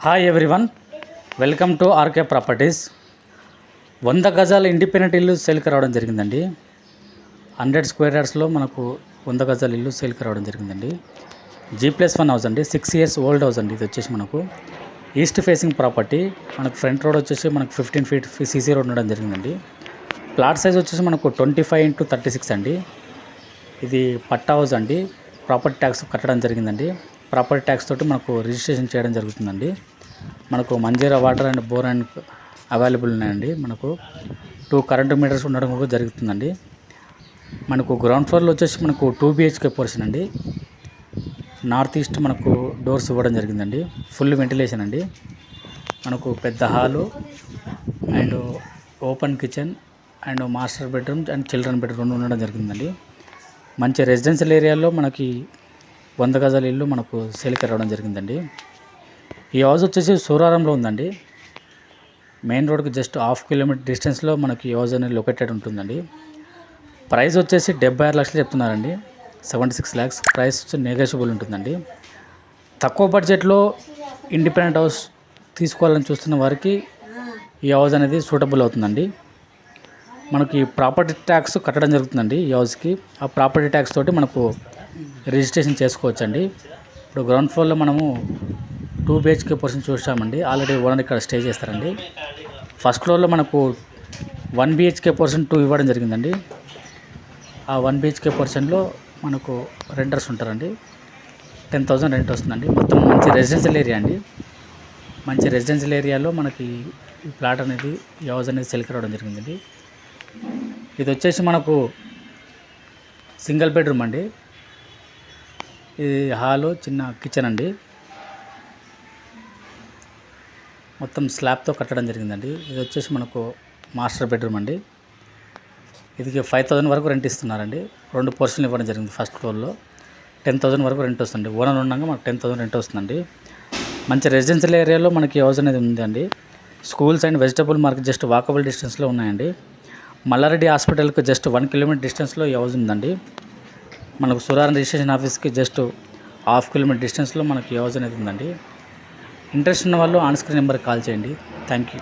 Hi everyone, welcome to RK properties. 100 గజాల independent ఇల్లు సేల్కి రావడం జరిగిందండి. 100 స్క్వేర్ యార్డ్స్లో మనకు 100 గజాల ఇల్లు సేల్కి రావడం జరిగిందండి. G+1 హౌస్ అండి, 6 years ఓల్డ్ హౌస్ అండి. ఇది వచ్చేసి మనకు ఈస్ట్ ఫేసింగ్ ప్రాపర్టీ. మనకు ఫ్రంట్ రోడ్ వచ్చేసి మనకు 15 feet CC రోడ్ ఉండడం జరిగిందండి. ప్లాట్ సైజ్ వచ్చేసి మనకు 25x36 అండి. ఇది పట్టా హౌస్ అండి. ప్రాపర్టీ ట్యాక్స్ కట్టడం జరిగిందండి. ప్రాపర్టీ ట్యాక్స్ తోటి మనకు రిజిస్ట్రేషన్ చేయడం జరుగుతుందండి. మనకు Manjira water and bore and available ఉన్నాయండి. మనకు 2 కరెంటు మీటర్స్ ఉండడం కూడా జరుగుతుందండి. మనకు గ్రౌండ్ ఫ్లోర్లో వచ్చేసి మనకు 2 BHK పోర్షన్ అండి. నార్త్ ఈస్ట్ మనకు డోర్స్ ఇవ్వడం జరిగిందండి. ఫుల్ వెంటిలేషన్ అండి. మనకు పెద్ద hall and open kitchen and master bedroom and children bedroom ఉండడం జరిగిందండి. మంచి రెసిడెన్షియల్ ఏరియాలో మనకి 100 గజాల ఇల్లు మనకు సేల్కి రావడం జరిగిందండి. ఈ హౌస్ వచ్చేసి సూరారంలో ఉందండి. మెయిన్ రోడ్కి జస్ట్ 1/2 kilometer డిస్టెన్స్లో మనకి ఈ హౌస్ అనేది లొకేటెడ్ ఉంటుందండి. ప్రైస్ వచ్చేసి 76 లక్షలు చెప్తున్నారండి. 76 lakhs ప్రైస్ నెగోషియబుల్ ఉంటుందండి. తక్కువ బడ్జెట్లో ఇండిపెండెంట్ హౌస్ తీసుకోవాలని చూస్తున్న వారికి ఈ హౌస్ అనేది సూటబుల్ అవుతుందండి. మనకి ప్రాపర్టీ ట్యాక్స్ కట్టడం జరుగుతుందండి ఈ హౌస్కి. ఆ ప్రాపర్టీ ట్యాక్స్ తోటి మనకు రిజిస్ట్రేషన్ చేసుకోవచ్చండి. ఇప్పుడు గ్రౌండ్ ఫ్లోర్లో మనము 2 BHK పోర్షన్ చూసామండి. ఆల్రెడీ ఓనర్ ఇక్కడ స్టే చేస్తారండి. ఫస్ట్ ఫ్లోర్లో మనకు 1 BHK పోర్షన్ 2 ఇవ్వడం జరిగిందండి. ఆ 1 BHK పోర్షన్లో మనకు రెంటర్స్ ఉంటారండి. 10,000 రెంట్ వస్తుందండి. మొత్తం మంచి రెసిడెన్షియల్ ఏరియా అండి. మంచి రెసిడెన్షియల్ ఏరియాలో మనకి ఈ ప్లాట్ అనేది ఈ హౌస్ అనేది సేల్కి రావడం జరిగిందండి. ఇది వచ్చేసి మనకు సింగిల్ బెడ్రూమ్ అండి. ఇది హాలు, చిన్న కిచెన్ అండి. మొత్తం స్లాబ్తో కట్టడం జరిగిందండి. ఇది వచ్చేసి మనకు మాస్టర్ బెడ్రూమ్ అండి. ఇది 5,000 వరకు రెంట్ ఇస్తున్నారండి. 2 పోర్షన్లు ఇవ్వడం జరిగింది. ఫస్ట్ ఫ్లోర్లో 10,000 వరకు రెంట్ వస్తుంది. ఓనర్ ఉండగా మనకు 10,000 రెంట్ వస్తుందండి. మంచి రెసిడెన్షియల్ ఏరియాలో మనకి హౌస్ అనేది ఉందండి. Schools and vegetable market just walkable డిస్టెన్స్లో ఉన్నాయండి. మల్లారెడ్డి హాస్పిటల్కి జస్ట్ 1 kilometer డిస్టెన్స్లో ఈ హౌస్ ఉందండి. మనకు సురారం రిజిస్ట్రేషన్ ఆఫీస్కి జస్ట్ 1/2 kilometer డిస్టెన్స్లో మనకి ఈ హౌస్ అనేది ఉందండి. ఇంట్రెస్ట్ ఉన్న వాళ్ళు ఆన్ స్క్రీన్ నెంబర్కి కాల్ చేయండి. Thank you.